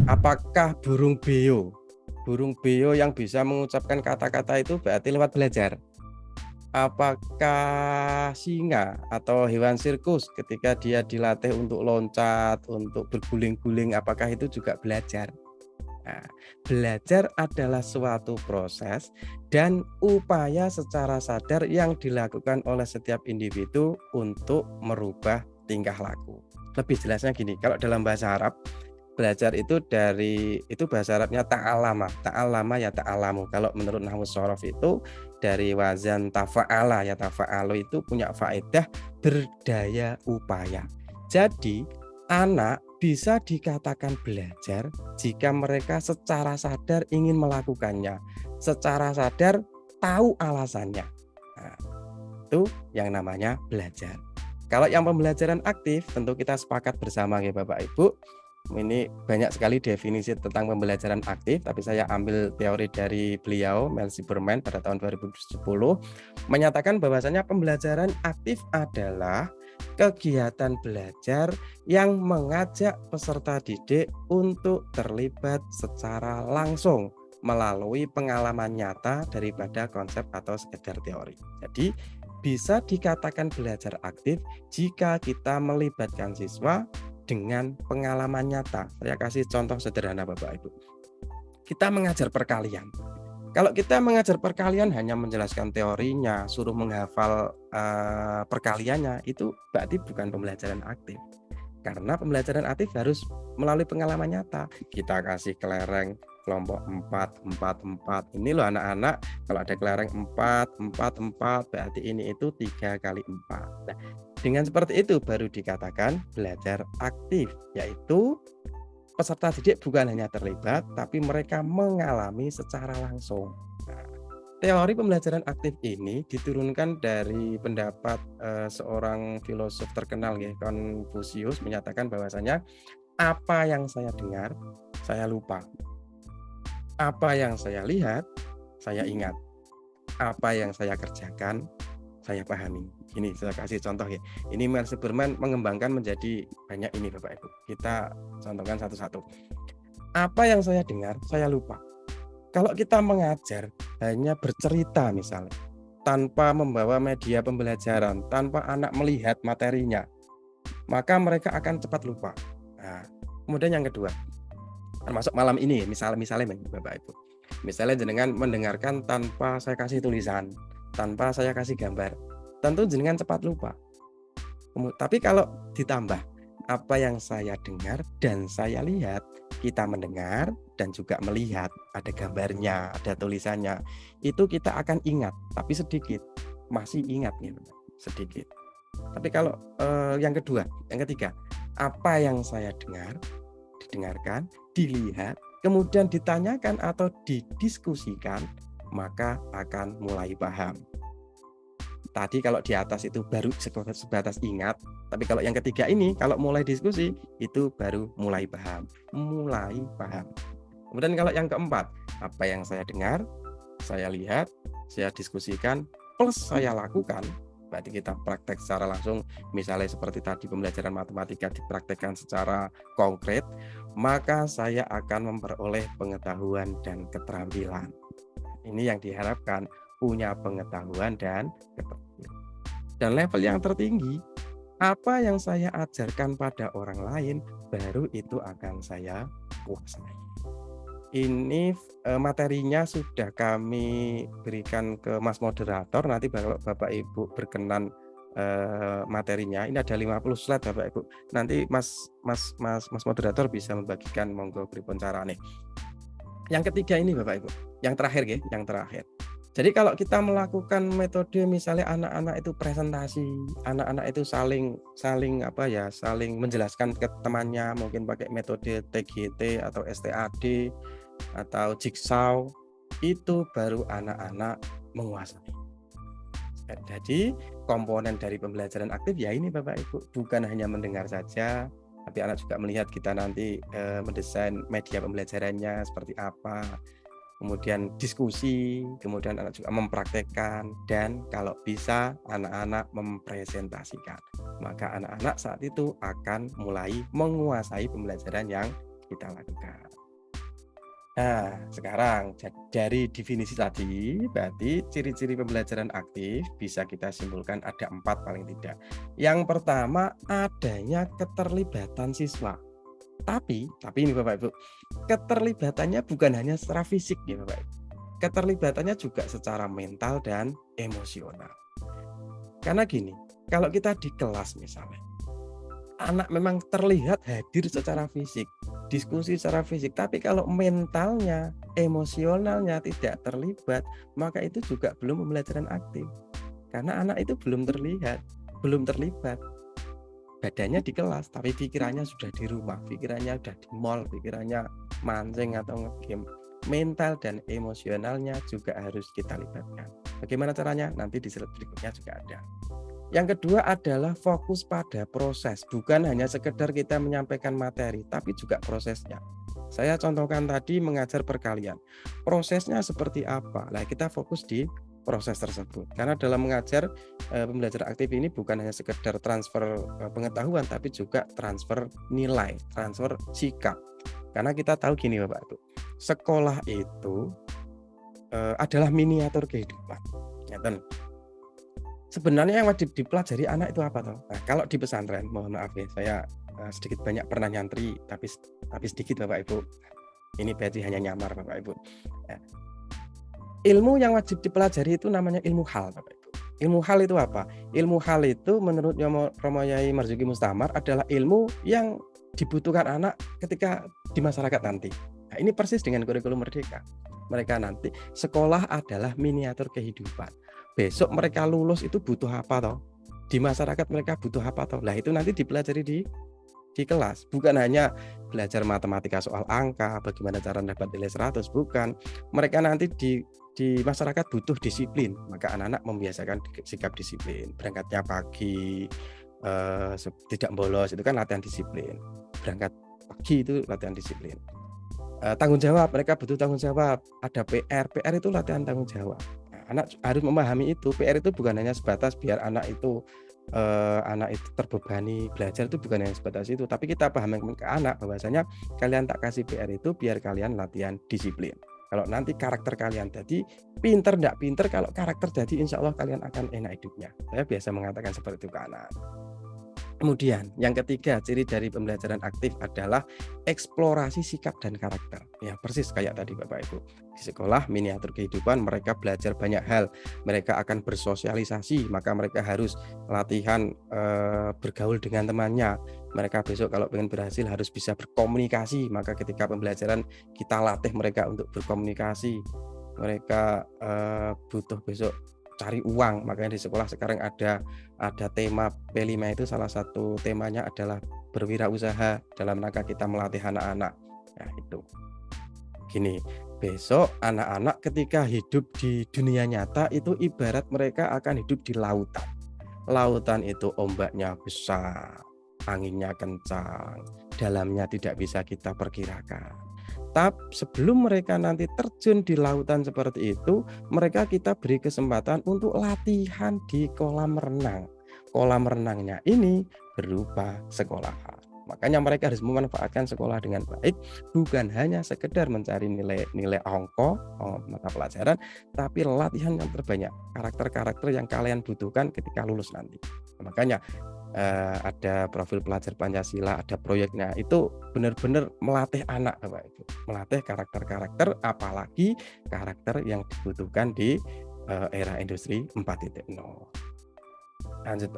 Apakah burung beo? Burung beo yang bisa mengucapkan kata-kata itu berarti lewat belajar. Apakah singa atau hewan sirkus ketika dia dilatih untuk loncat, untuk berguling-guling, apakah itu juga belajar? Nah, belajar adalah suatu proses dan upaya secara sadar yang dilakukan oleh setiap individu untuk merubah tingkah laku. Lebih jelasnya gini, kalau dalam bahasa Arab, belajar itu itu bahasa Arabnya ta'alama ya ta'alamu. Kalau menurut Nahwu Shorof itu dari wazan tafa'ala ya tafa'alu itu punya faedah berdaya upaya. Jadi anak bisa dikatakan belajar jika mereka secara sadar ingin melakukannya, secara sadar tahu alasannya. Nah, itu yang namanya belajar. Kalau yang pembelajaran aktif, tentu kita sepakat bersama ya Bapak Ibu. Ini banyak sekali definisi tentang pembelajaran aktif, tapi saya ambil teori dari beliau, Mel Silberman pada tahun 2010, menyatakan bahwasanya pembelajaran aktif adalah kegiatan belajar yang mengajak peserta didik untuk terlibat secara langsung melalui pengalaman nyata daripada konsep atau sekedar teori. Jadi bisa dikatakan belajar aktif jika kita melibatkan siswa dengan pengalaman nyata. Saya kasih contoh sederhana Bapak Ibu. Kita mengajar perkalian. Kalau kita mengajar perkalian hanya menjelaskan teorinya, suruh menghafal perkaliannya, itu berarti bukan pembelajaran aktif. Karena pembelajaran aktif harus melalui pengalaman nyata. Kita kasih kelereng kelompok 4, 4, 4. Ini loh anak-anak, kalau ada kelereng 4, 4, 4, berarti ini itu 3 kali 4. Nah, dengan seperti itu baru dikatakan belajar aktif, yaitu peserta didik bukan hanya terlibat, tapi mereka mengalami secara langsung. Nah, teori pembelajaran aktif ini diturunkan dari pendapat seorang filosof terkenal ya, Konfusius, menyatakan bahwasanya apa yang saya dengar, saya lupa. Apa yang saya lihat, saya ingat. Apa yang saya kerjakan, saya pahami. Ini saya kasih contoh ya. Ini Mel Silberman mengembangkan menjadi banyak ini Bapak Ibu. Kita contohkan satu-satu. Apa yang saya dengar, saya lupa. Kalau kita mengajar hanya bercerita misalnya, tanpa membawa media pembelajaran, tanpa anak melihat materinya, maka mereka akan cepat lupa. Nah, kemudian yang kedua, termasuk malam ini, misalnya Bapak Ibu. Misalnya jenengan mendengarkan tanpa saya kasih tulisan, tanpa saya kasih gambar, tentu jenengan cepat lupa. Tapi kalau ditambah apa yang saya dengar dan saya lihat, kita mendengar dan juga melihat, ada gambarnya, ada tulisannya, itu kita akan ingat, tapi sedikit, masih ingat nih, sedikit. Tapi kalau yang ketiga, apa yang saya dengar, didengarkan, dilihat, kemudian ditanyakan atau didiskusikan, maka akan mulai paham. Tadi kalau di atas itu baru sebatas ingat, tapi kalau yang ketiga ini, kalau mulai diskusi, itu baru mulai paham. Kemudian kalau yang keempat, apa yang saya dengar, saya lihat, saya diskusikan, plus saya lakukan, berarti kita praktek secara langsung, misalnya seperti tadi pembelajaran matematika dipraktekkan secara konkret, maka saya akan memperoleh pengetahuan dan keterampilan. Ini yang diharapkan, punya pengetahuan dan keterampilan. Dan level yang tertinggi, apa yang saya ajarkan pada orang lain, baru itu akan saya kuasai. Ini materinya sudah kami berikan ke Mas Moderator. Nanti kalau Bapak Ibu berkenan materinya, ini ada 50 slide Bapak Ibu. Nanti Mas Moderator bisa membagikan, monggo pripun carane. Yang ketiga ini Bapak Ibu, yang terakhir ya, yang terakhir. Jadi kalau kita melakukan metode misalnya anak-anak itu presentasi, anak-anak itu saling menjelaskan ke temannya, mungkin pakai metode TGT atau STAD atau jigsaw, itu baru anak-anak menguasai. Jadi komponen dari pembelajaran aktif ya ini Bapak Ibu, bukan hanya mendengar saja, tapi anak juga melihat kita nanti mendesain media pembelajarannya seperti apa. kemudian diskusi, kemudian anak juga mempraktekkan, dan kalau bisa anak-anak mempresentasikan. Maka anak-anak saat itu akan mulai menguasai pembelajaran yang kita lakukan. Nah, sekarang dari definisi tadi, berarti ciri-ciri pembelajaran aktif bisa kita simpulkan ada 4 paling tidak. Yang pertama, adanya keterlibatan siswa. Tapi ini Bapak Ibu, keterlibatannya bukan hanya secara fisik ya Bapak Ibu. Keterlibatannya juga secara mental dan emosional. Karena gini, kalau kita di kelas misalnya, anak memang terlihat hadir secara fisik, diskusi secara fisik, tapi kalau mentalnya, emosionalnya tidak terlibat, maka itu juga belum pembelajaran aktif. Karena anak itu belum terlihat, belum terlibat. Badannya di kelas, tapi pikirannya sudah di rumah, pikirannya sudah di mall, pikirannya mancing atau nge-game. Mental dan emosionalnya juga harus kita libatkan. Bagaimana caranya? Nanti di slide berikutnya juga ada. Yang kedua adalah fokus pada proses, bukan hanya sekedar kita menyampaikan materi, tapi juga prosesnya. Saya contohkan tadi mengajar perkalian. Prosesnya seperti apa? Nah, kita fokus di proses tersebut. Karena dalam mengajar pembelajaran aktif ini bukan hanya sekedar transfer pengetahuan, tapi juga transfer nilai, transfer sikap. Karena kita tahu gini Bapak Ibu, sekolah itu adalah miniatur kehidupan. Sebenarnya yang wajib dipelajari anak itu apa toh? Nah, kalau di pesantren, mohon maaf ya, saya sedikit banyak pernah nyantri, tapi sedikit Bapak Ibu. Ini berarti hanya nyamar Bapak Ibu. Nah, ilmu yang wajib dipelajari itu namanya ilmu hal Bapak Ibu. Ilmu hal itu apa? Ilmu hal itu menurut Romo Yai Marzuki Mustamar adalah ilmu yang dibutuhkan anak ketika di masyarakat nanti. Nah, ini persis dengan kurikulum Merdeka. Mereka nanti sekolah adalah miniatur kehidupan. Besok mereka lulus itu butuh apa toh? Di masyarakat mereka butuh apa toh? Nah, itu nanti dipelajari di kelas. Bukan hanya belajar matematika soal angka, bagaimana cara dapat nilai 100, bukan. Mereka nanti di masyarakat butuh disiplin. Maka anak-anak membiasakan sikap disiplin. Berangkatnya pagi, tidak bolos, itu kan latihan disiplin. Berangkat pagi itu latihan disiplin. Tanggung jawab, mereka butuh tanggung jawab. Ada PR itu latihan tanggung jawab. Anak harus memahami itu. PR itu bukan hanya sebatas biar anak itu terbebani belajar, itu bukan hanya sebatas itu, tapi kita pahami ke anak bahwasanya kalian tak kasih PR itu biar kalian latihan disiplin. Kalau nanti karakter kalian jadi pinter enggak pinter, kalau karakter jadi insya Allah kalian akan enak hidupnya. Saya biasa mengatakan seperti itu ke anak. Kemudian yang ketiga, ciri dari pembelajaran aktif adalah eksplorasi sikap dan karakter. Ya, persis kayak tadi Bapak Ibu. Di sekolah miniatur kehidupan mereka belajar banyak hal. Mereka akan bersosialisasi, maka mereka harus latihan bergaul dengan temannya. Mereka besok kalau ingin berhasil harus bisa berkomunikasi, maka ketika pembelajaran kita latih mereka untuk berkomunikasi. Mereka butuh besok cari uang, makanya di sekolah sekarang ada tema P5 itu, salah satu temanya adalah berwirausaha dalam rangka kita melatih anak-anak. Nah, itu gini, besok anak-anak ketika hidup di dunia nyata itu ibarat mereka akan hidup di lautan. Lautan itu ombaknya besar, anginnya kencang, dalamnya tidak bisa kita perkirakan. Tapi sebelum mereka nanti terjun di lautan seperti itu, mereka kita beri kesempatan untuk latihan di kolam renang. Kolam renangnya ini berupa sekolahan. Makanya mereka harus memanfaatkan sekolah dengan baik, bukan hanya sekedar mencari nilai angka, mata pelajaran, tapi latihan yang terbanyak, karakter-karakter yang kalian butuhkan ketika lulus nanti. Makanya ada profil pelajar Pancasila, ada proyeknya, itu benar-benar melatih anak Bapak Ibu, melatih karakter-karakter, apalagi karakter yang dibutuhkan di era industri 4.0. Lanjut,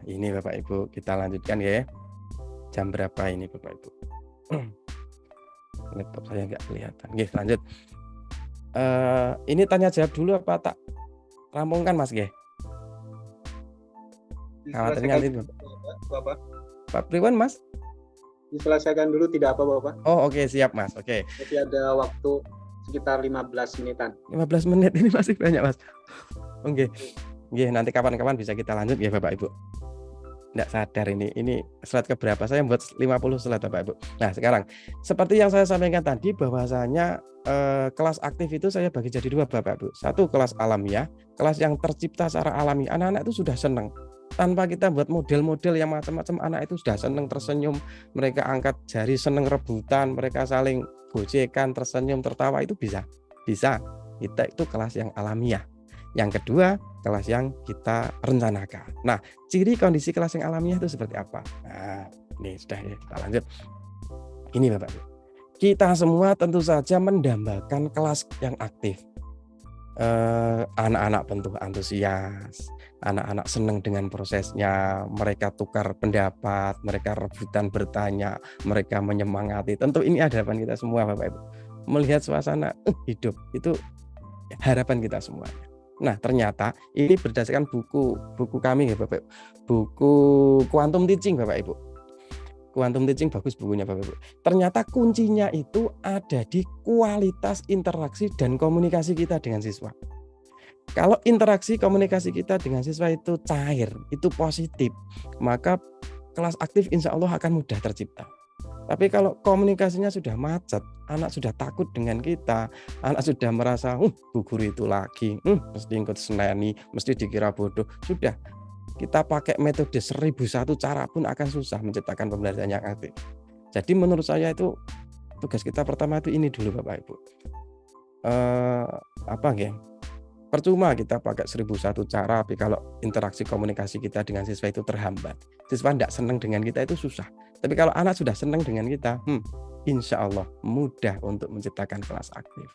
ini Bapak Ibu kita lanjutkan ya. Jam berapa ini Bapak Ibu? Laptop saya nggak kelihatan. Oke, lanjut. Ini tanya jawab dulu apa tak rampungkan Mas Ge? Khawatirnya nanti Bapak. Pak Priwan Mas? Diselesaikan dulu tidak apa Bapak. Oh oke, siap Mas. Oke. Jadi ada waktu sekitar 15 menitan. 15 menit ini masih banyak Mas. Oke. Nanti kapan-kapan bisa kita lanjut ya Bapak Ibu. Nggak sadar ini slide keberapa, saya buat 50 slide Bapak Ibu. Nah sekarang, seperti yang saya sampaikan tadi bahwasanya kelas aktif itu saya bagi jadi 2 Bapak Ibu. Satu kelas alamiah, kelas yang tercipta secara alami. Anak-anak itu sudah senang. Tanpa kita buat model-model yang macam-macam, anak itu sudah senang tersenyum, mereka angkat jari senang rebutan, mereka saling gocekan, tersenyum, tertawa itu bisa. Bisa. Itu kelas yang alamiah. Yang kedua, kelas yang kita rencanakan. Nah, ciri kondisi kelas yang alamiah itu seperti apa? Nah, ini sudah ya, kita lanjut. Ini Bapak Ibu. Kita semua tentu saja mendambakan kelas yang aktif. Anak-anak tentu antusias, anak-anak senang dengan prosesnya, mereka tukar pendapat, mereka rebutan bertanya, mereka menyemangati. Tentu ini harapan kita semua Bapak Ibu. Melihat suasana hidup itu harapan kita semua. Nah, ternyata ini berdasarkan buku kami ya Bapak Ibu. Buku Quantum Teaching Bapak Ibu. Quantum Teaching bagus bukunya Bapak Ibu. Ternyata kuncinya itu ada di kualitas interaksi dan komunikasi kita dengan siswa. Kalau interaksi komunikasi kita dengan siswa itu cair, itu positif, maka kelas aktif insya Allah akan mudah tercipta. Tapi kalau komunikasinya sudah macet, anak sudah takut dengan kita, anak sudah merasa, bu guru itu lagi, mesti ikut seneni, mesti dikira bodoh. Sudah, kita pakai metode 1001 cara pun akan susah menciptakan pembelajaran yang aktif. Jadi menurut saya itu tugas kita pertama itu ini dulu Bapak Ibu. Percuma kita pakai 1001 cara, tapi kalau interaksi komunikasi kita dengan siswa itu terhambat. Siswa tidak senang dengan kita itu susah. Tapi kalau anak sudah senang dengan kita, insya Allah mudah untuk menciptakan kelas aktif.